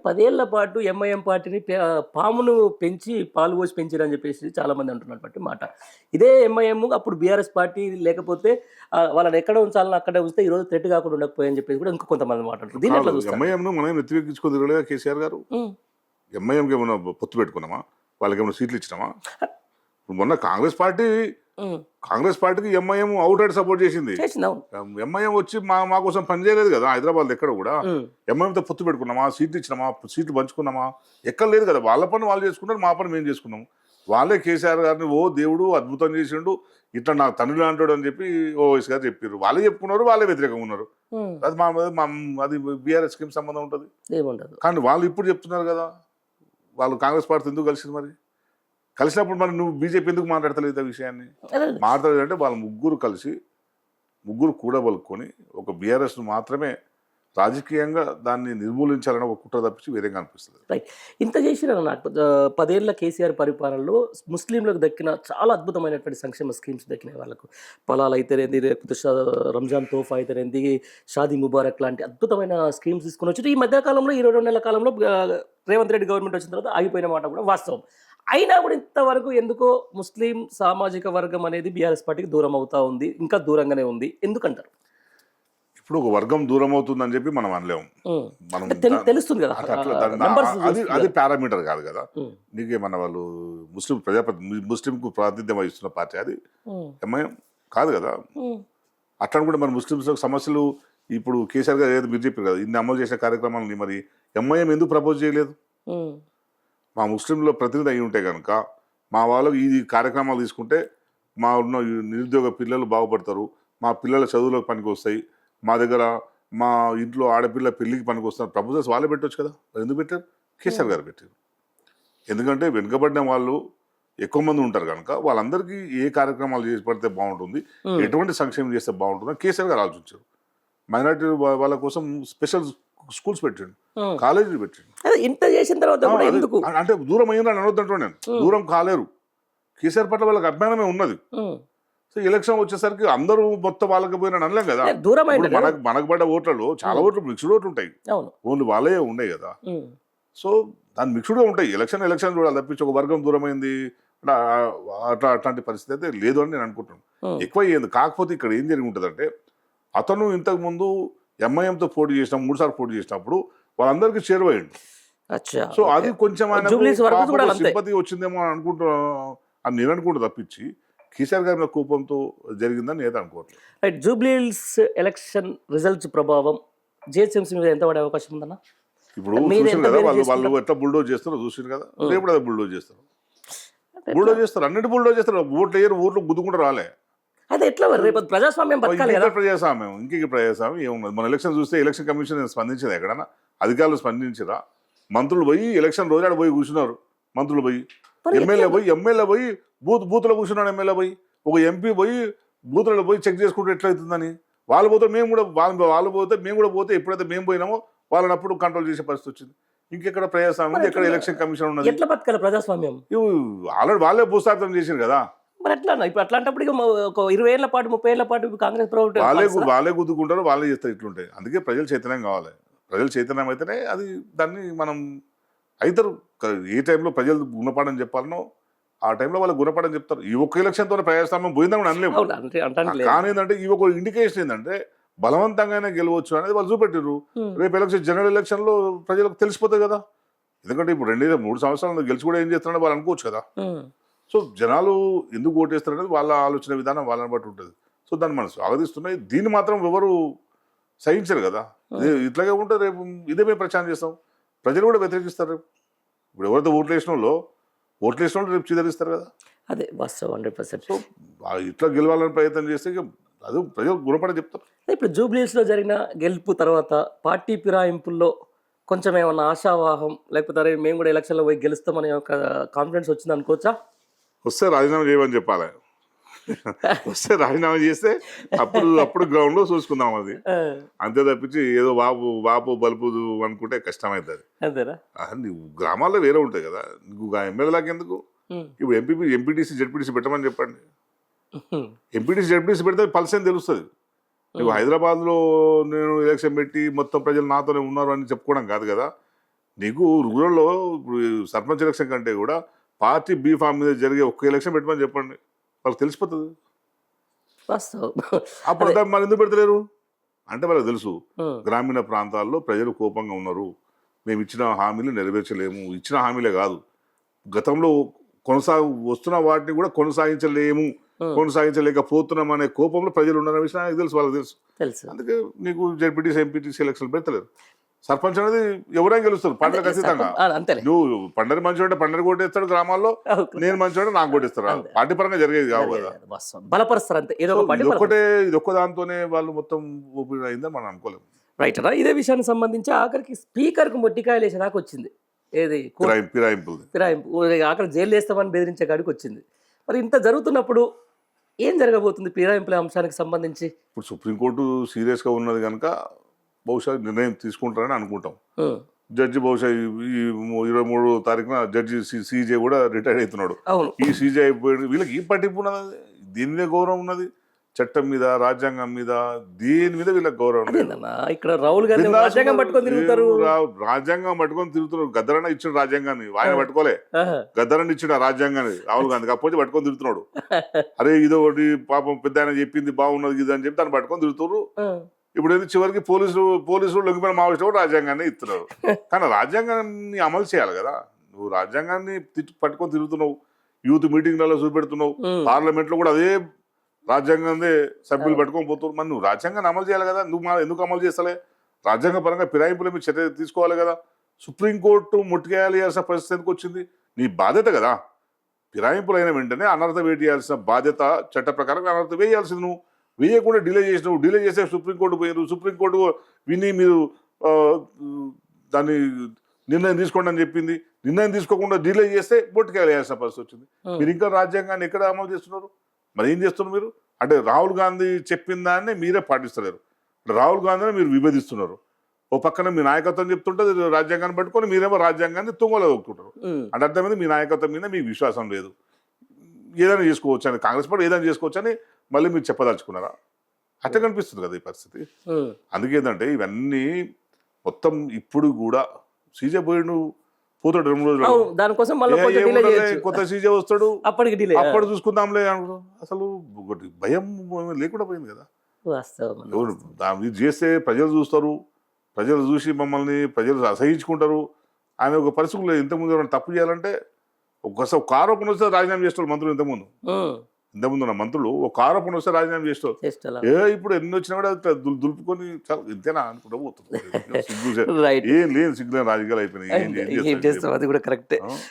10 ఏళ్ల పాటు ఎంఐఎం పార్టీని పామును పెంచి పాలు పోసి పెంచిరని చెప్పేసి చాలామంది అంటున్నటువంటి మాట. ఇదే ఎంఐఎం అప్పుడు బీఆర్ఎస్ పార్టీ లేకపోతే వాళ్ళని ఎక్కడ ఉంచాలనో అక్కడే ఉంచితే ఈరోజు థ్రెట్ కాకుండా ఉండకపోయని చెప్పేసి కూడా ఇంకో కొంతమంది మాట్లాడుతున్నారు. దీన్ని ఎట్లా చూస్తారు? ఎంఐఎంను మనం వ్యతిరేకించుకోలేదా కేసీఆర్ గారు? హ్మ్. ఎంఐఎంకి ఏమైనా పొత్తు పెట్టుకున్నామా? వాళ్ళకి ఏమైనా సీట్లు ఇచ్చినామా? మొన్న కాంగ్రెస్ పార్టీకి ఎంఐఎం అవుట్ రైట్ సపోర్ట్ చేసింది. ఎంఐఎం వచ్చి మా కోసం పనిచేయలేదు కదా హైదరాబాద్ ఎక్కడ కూడా. ఎంఐఎంతో పొత్తు పెట్టుకున్నామా? సీట్లు ఇచ్చినామా? సీట్లు పంచుకున్నామా? ఎక్కడ లేదు కదా. వాళ్ళ పని వాళ్ళు చేసుకున్నారు, మా పని మేము చేసుకున్నాము. వాళ్ళే కేసీఆర్ గారిని ఓ దేవుడు అద్భుతం చేసిండు, ఇట్లా నా తండ్రి అంటాడు అని చెప్పి ఓవైసీ గారు చెప్పారు. వాళ్ళే చెప్పుకున్నారు, వాళ్ళే వ్యతిరేకంగా ఉన్నారు. అది అది బీఆర్ఎస్కి ఏం సంబంధం ఉంటుంది? కానీ వాళ్ళు ఇప్పుడు చెప్తున్నారు కదా, వాళ్ళు కాంగ్రెస్ పార్టీ ఎందుకు కలిసింది? మరి కలిసినప్పుడు మరి నువ్వు బీజేపీ ఎందుకు మాట్లాడతలేదు ఆ విషయాన్ని? మాట్లాడలేదు అంటే వాళ్ళు ముగ్గురు కూడబలుకొని ఒక బీఆర్ఎస్ను మాత్రమే రాజకీయంగా దాన్ని నిర్మూలించాలని ఒక కుట్ర తప్పించి వేరేగా అనిపిస్తుంది. రైట్. ఇంత చేసిన నాకు 10 ఏళ్ల కేసీఆర్ పరిపాలనలో ముస్లింలకు దక్కిన చాలా అద్భుతమైనటువంటి సంక్షేమ స్కీమ్స్ దక్కినాయి. వాళ్ళకు పొలాలు అయితేనేది, లేకపోతే రంజాన్ తోఫా అయితేనేది, షాదీ ముబారక్ లాంటి అద్భుతమైన స్కీమ్స్ తీసుకుని వచ్చి ఈ మధ్యకాలంలో 22 నెలల కాలంలో రేవంత్ రెడ్డి గవర్నమెంట్ వచ్చిన తర్వాత ఆగిపోయిన మాట కూడా వాస్తవం. అయినా కూడా ఇంతవరకు ఎందుకో ముస్లిం సామాజిక వర్గం అనేది బీఆర్ఎస్ పార్టీకి దూరం అవుతా ఉంది, ఇంకా దూరంగానే ఉంది. ఎందుకంటారు? ఇప్పుడు ఒక వర్గం దూరం అవుతుందని చెప్పి మనం అనలేము. మనం తెలుస్తుంది కదా, అది పారామీటర్ కాదు కదా. నీకేమన్నా వాళ్ళు ముస్లింకు ప్రాతినిధ్యం వహిస్తున్న పార్టీ అది ఎంఐఎం కాదు కదా. అట్లా కూడా మరి ముస్లింస్ సమస్యలు ఇప్పుడు కేసీఆర్ గారు ఏదో మీరు చెప్పారు కదా, ఇన్ని అమలు చేసిన కార్యక్రమాలని మరి ఎంఐఎం ఎందుకు ప్రపోజ్ చేయలేదు? మా ముస్లింలో ప్రతినిధి అయి ఉంటే కనుక మా వాళ్ళకు ఈ కార్యక్రమాలు తీసుకుంటే మా ఉన్న నిరుద్యోగ పిల్లలు బాగుపడతారు, మా పిల్లల చదువులకు పనికి వస్తాయి, మా దగ్గర మా ఇంట్లో ఆడపిల్ల పెళ్ళికి పనికి వస్తారు, ప్రపోజల్స్ వాళ్ళే పెట్టవచ్చు కదా. ఎందుకు పెట్టారు? కేసీఆర్ గారు పెట్టారు. ఎందుకంటే వెనుకబడిన వాళ్ళు ఎక్కువ మంది ఉంటారు కనుక వాళ్ళందరికీ ఏ కార్యక్రమాలు చేసి పడితే బాగుంటుంది, ఎటువంటి సంక్షేమం చేస్తే బాగుంటుందని కేసీఆర్ గారు ఆలోచించారు. మైనారిటీ వాళ్ళ కోసం స్పెషల్ స్కూల్స్ పెట్టండి, కాలేజీలు పెట్టండి. ఇంత చేసిన తర్వాత అంటే దూరం అయ్యిందని అనొద్దంటూ నేను, దూరం కాలేరు. కేసీఆర్ పట్ల వాళ్ళకి అభిమానమే ఉన్నది. సో ఎలక్షన్ వచ్చేసరికి అందరూ మొత్తం వాళ్ళకి పోయినా అనలేం కదా. మనకు పడ్డ ఓట్లలో చాలా ఓట్లు మిక్స్డ్ ఓట్లు ఉంటాయి, ఓన్లీ వాళ్ళే ఉన్నాయి కదా. సో దాని మిక్స్డ్గా ఉంటాయి. ఎలక్షన్ చూడాలి తప్పించి ఒక వర్గం దూరమైంది అట్లాంటి పరిస్థితి అయితే లేదు అని నేను అనుకుంటున్నాను. ఎక్కువ అయ్యింది. కాకపోతే ఇక్కడ ఏం జరిగి ఉంటుంది అంటే, అతను ఇంతకు ముందు ఎంఐఎంతో పోటీ చేసిన 3 సార్లు పోటీ చేసినప్పుడు వాళ్ళందరికీ చేరువయ్యండు. సో అది కొంచెం సింపతి వచ్చిందేమో అని నేను అనుకుంటా తప్పించి కేసీఆర్ గారి కోపంతో జరిగిందని నేను అనుకోవట్లేదు. రైట్. జూబ్లీహిల్స్ ఎలక్షన్ రిజల్ట్స్ ప్రభావం జిహెచ్ఎంసీ మీద ఎంత పడే అవకాశం ఉందన్న? ఇప్పుడు చూసారు కదా, వాళ్ళు ఎట్లా బుల్డోజ్ చేస్తారో చూసారు కదా. రేపు అదే బుల్డోజ్ చేస్తారు, అన్నిటి బుల్డోజ్ చేస్తారు. ఓట్లు వేయరు, ఓట్లు గుద్దుకుంటూ రాలే. అదే ఎట్లా రేపు ప్రజాస్వామ్యం బతకాలి కదా. ప్రజాస్వామ్యం ప్రజాస్వామ్యం ఏమున్నది? మన ఎలక్షన్ చూస్తే ఎలక్షన్ కమిషన్ స్పందించింది ఎక్కడన్నా? అధికారులు స్పందించరా? మంత్రులు పోయి ఎలక్షన్ రోజు పోయి కూర్చున్నారు. మంత్రులు పోయి ఎమ్మెల్యే పోయి బూత్లో కూర్చున్నాడు. ఎమ్మెల్యే పోయి ఒక ఎంపీ పోయి బూత్లలో పోయి చెక్ చేసుకుంటే ఎట్లయితుందని వాళ్ళు పోతే మేము కూడా మేము కూడా పోతే ఎప్పుడైతే మేము పోయినామో వాళ్ళని అప్పుడు కంట్రోల్ చేసే పరిస్థితి వచ్చింది. ఇంకెక్కడ ప్రజాస్వామ్యం, ఎక్కడ ఎలక్షన్ కమిషన్ ఉన్నది? ఎట్లా బతకాలి ప్రజాస్వామ్యం? ఆల్రెడీ వాళ్ళే భూస్థాపితం చేశారు కదా. మరి ఎట్లా ఇప్పుడు అట్లాంటప్పుడు ఒక 20 ఏళ్ల పాటు 30 ఏళ్ల పాటు కాంగ్రెస్ ప్రభుత్వం వాళ్ళే గుద్దుకుంటారు, వాళ్ళే చేస్తారు. ఇట్లుంటాయి. అందుకే ప్రజలు చైతన్యం కావాలి. ప్రజలు చైతన్యం అయితేనే అది దాన్ని మనం అవుతారు. ఏ టైంలో ప్రజలు గుణపాఠం చెప్పాలనో ఆ టైంలో వాళ్ళకి గుణపాఠం చెప్తారు. ఈ ఒక్క ఎలక్షన్తో ప్రజాస్వామ్యం పోయిందని కూడా అనలేము. కానీ ఏంటంటే ఈ ఒక ఇండికేషన్ ఏంటంటే బలవంతంగానే గెలవచ్చు అనేది వాళ్ళు చూపెట్టారు. రేపు ఎలక్షన్ జనరల్ ఎలక్షన్ లో ప్రజలకు తెలిసిపోతాయి కదా. ఎందుకంటే ఇప్పుడు 2-3 సంవత్సరాలు గెలిచి కూడా ఏం చేస్తారని వాళ్ళు అనుకోవచ్చు కదా. సో జనాలు ఎందుకు ఓటేస్తారనేది వాళ్ళ ఆలోచన విధానం వాళ్ళని బట్టి ఉంటుంది. సో దాన్ని మనం స్వాగతిస్తున్నాయి. దీన్ని మాత్రం ఎవరు సహించరు కదా. ఇట్లాగే ఉంటే రేపు ఇదే మేము ప్రచారం చేస్తాం, ప్రజలు కూడా వ్యతిరేకిస్తారు. రేపు ఇప్పుడు ఎవరితో ఓట్లు వేసిన వాళ్ళు రేపు చిదరిస్తారు కదా. అదే వాస్తవం 100%. సో ఇట్లా గెలవాలని ప్రయత్నం చేస్తే అది ప్రజలు గుణపడ చెప్తారు. ఇప్పుడు జూబ్లీహిల్స్లో జరిగిన గెలుపు తర్వాత పార్టీ ఫిరాయింపుల్లో కొంచెం ఏమన్నా ఆశావాహం, లేకపోతే మేము కూడా ఎలక్షన్లో పోయి గెలుస్తామనే ఒక కాన్ఫిడెన్స్ వచ్చింది అనుకోవచ్చా? వస్తే రాజీనామా చేయమని చెప్పాలి. వస్తే రాజీనామా చేస్తే అప్పుడు గ్రౌండ్లో చూసుకుందాం. అది అంతే తప్పించి ఏదో వాపు బలుపు అనుకుంటే కష్టమవుతుంది. నువ్వు గ్రామాల్లో వేరే ఉంటాయి కదా. నువ్వు ఎమ్మెల్యేలాకి ఎందుకు? ఇప్పుడు ఎంపీటీసీ జెడ్పీటీసీ పెట్టమని చెప్పండి. ఎంపీటీసీ జెడ్పీటీసీ పెడితే పల్స్ అని తెలుస్తుంది. నువ్వు హైదరాబాద్లో నేను ఎలక్షన్ పెట్టి మొత్తం ప్రజలు నాతోనే ఉన్నారు అని చెప్పుకోవడం కాదు కదా. నీకు రూరల్లో ఇప్పుడు సర్పంచ్ ఎలక్షన్ కంటే కూడా పార్టీ బీ ఫామ్ మీద జరిగే ఒక్క ఎలక్షన్ పెట్టమని చెప్పండి, వాళ్ళకి తెలిసిపోతుంది. వాస్తవం. అప్పుడు మరి ఎందుకు పెడతలేరు అంటే వాళ్ళకి తెలుసు ఉమ్, గ్రామీణ ప్రాంతాల్లో ప్రజలు కోపంగా ఉన్నారు, మేము ఇచ్చిన హామీలు నెరవేర్చలేము, ఇచ్చిన హామీలే కాదు గతంలో వస్తున్న వాటిని కూడా కొనసాగించలేకపోతున్నాం అనే కోపంలో ప్రజలు ఉన్నారనే విషయం నాకు తెలుసు, వాళ్ళకి తెలుసు. తెలుసు. అందుకే నీకు జెడ్పీటీసీ ఎంపీటీసీ ఎలక్షన్ పెడతలేరు. సర్పంచ్ అనేది ఎవరైనా గెలుస్తారు పండగ ఖచ్చితంగా. అంతేలే. నువ్వు పండరి మంచి అంటే పండరి కొట్టేస్తాడు గ్రామాల్లో, నేను మంచి అంటే నాకు కొట్టేస్తారు. పార్టీ పరంగా జరిగేది కావు కదా. వాస్తవం. బలపరుస్తారు అంతే, ఏదో ఒక పార్టీ ఇది ఒక్క దాంతోనే వాళ్ళు మొత్తం ఓపెన్ అయిందని మనం అనుకోలేము. రైట్ అన్నా. ఇదే విషయానికి సంబంధించి ఆఖరికి స్పీకర్కు మొట్టికాయలు వేసే దాకా వచ్చింది. ఏది ఫిరాయింపులు ఫిరాయింపు, ఆఖరి జైలు వేస్తామని బెదిరించే కాడికి వచ్చింది. మరి ఇంత జరుగుతున్నప్పుడు ఏం జరగబోతుంది ఫిరాయింపుల అంశానికి సంబంధించి? ఇప్పుడు సుప్రీంకోర్టు సీరియస్గా ఉన్నది కనుక బహుశా నిర్ణయం తీసుకుంటారని అనుకుంటాం. జడ్జి బహుశా ఈ 23వ తారీఖున జడ్జి సీజే కూడా రిటైర్ అవుతున్నాడు. అవును. ఈ సీజే అయిపోయాడు. వీళ్ళకి ఈ పట్టింపు ఉన్నది, దీని మీద గౌరవం ఉన్నది, చట్టం మీద రాజ్యాంగం మీద దేని మీద వీళ్ళకి గౌరవం ఉన్నది. అదేనన్నా, ఇక్కడ రాహుల్ గాంధీ రాజ్యాంగం పట్టుకొని తిరుగుతారు. రాజ్యాంగం పట్టుకొని తిరుగుతున్నారు. గద్దరన్న ఇచ్చిన రాజ్యాంగాన్ని ఆయన పట్టుకోలే, గద్దరన్న ఇచ్చిన రాజ్యాంగాన్ని రాహుల్ గాంధీ కాకపోతే పట్టుకొని తిరుగుతున్నాడు. అరే ఇదో ఒకటి పాపం పెద్ద ఆయన చెప్పింది బాగున్నది ఇది అని చెప్పి దాన్ని పట్టుకొని తిరుగుతున్నారు. ఇప్పుడు ఏది చివరికి పోలీసులు లొంగిపోయిన మావోయిస్టులు కూడా రాజ్యాంగాన్ని ఇస్తున్నారు. కానీ రాజ్యాంగాన్ని అమలు చేయాలి కదా. నువ్వు రాజ్యాంగాన్ని పట్టుకొని తిరుగుతున్నావు, యూత్ మీటింగ్లలో చూపెడుతున్నావు, పార్లమెంట్ లో కూడా అదే రాజ్యాంగాన్ని సభ్యులు పట్టుకొని పోతున్నారు. మరి నువ్వు రాజ్యాంగాన్ని అమలు చేయాలి కదా. నువ్వు ఎందుకు అమలు చేస్తలే? రాజ్యాంగ పరంగా ఫిరాయింపుల మీద చర్య తీసుకోవాలి కదా. సుప్రీంకోర్టు ముట్టుకేయాల్సిన పరిస్థితి ఎందుకు వచ్చింది? నీ బాధ్యత కదా. ఫిరాయింపులు అయిన వెంటనే అనర్హత వేయాల్సిన బాధ్యత చట్ట ప్రకారం అనర్హత వేయాల్సింది. నువ్వు వేయకుండా డిలే చేస్తే సుప్రీంకోర్టు పోయారు. సుప్రీంకోర్టు విని మీరు దాన్ని నిర్ణయం తీసుకోండి అని చెప్పింది. నిర్ణయం తీసుకోకుండా డిలే చేస్తే ముట్టుకేయాల్సిన పరిస్థితి వచ్చింది. మీరు ఇంకా రాజ్యాంగాన్ని ఎక్కడ అమలు చేస్తున్నారు? మరి ఏం చేస్తున్నారు మీరు? అంటే రాహుల్ గాంధీ చెప్పిన దాన్ని మీరే పాటిస్తలేరు. రాహుల్ గాంధీని మీరు విభేదిస్తున్నారు. ఓ పక్కన మీ నాయకత్వం చెప్తుంటే రాజ్యాంగాన్ని పట్టుకొని మీరేమో రాజ్యాంగాన్ని తుంగలో ఒప్పుకుంటారు. అంటే అర్థమైంది మీ నాయకత్వం మీద మీకు విశ్వాసం లేదు. ఏదైనా చేసుకోవచ్చు అని, కాంగ్రెస్ పార్టీ ఏదైనా చేసుకోవచ్చు అని మళ్ళీ మీరు చెప్పదలుచుకున్నారా? అట్లా కనిపిస్తుంది కదా ఈ పరిస్థితి. అందుకేంటంటే ఇవన్నీ మొత్తం ఇప్పుడు కూడా సీజే పోయిండు, పోతాడు 2 రోజులు, దానికోసం కొత్త సీజే వస్తాడు, అప్పటికి అప్పుడు చూసుకుందాంలే అనుకుంటాం. అసలు ఒకటి భయం లేకుండా పోయింది కదా. ఇది చేస్తే ప్రజలు చూస్తారు, ప్రజలు చూసి మమ్మల్ని ప్రజలు అసహించుకుంటారు. ఆయన ఒక పరిస్థితుల్లో ఇంతకుముందు ఎవరైనా తప్పు చేయాలంటే ఒకసారి ఒక ఆరోపణ వస్తే రాజీనామా చేస్తారు మంత్రులు. ఇంతకుముందు ఉన్న మంత్రులు ఒక ఆరోపణ వస్తే రాజీనామా చేస్తారు. ఇప్పుడు ఎన్ని వచ్చినా కూడా దులుపుకొని ఇంతేనా అనుకుంటా పోతుంది. ఏం లేదు, సిగ్గులేని రాజకీయాలు అయిపోయినాయి. అది కూడా కరెక్టే.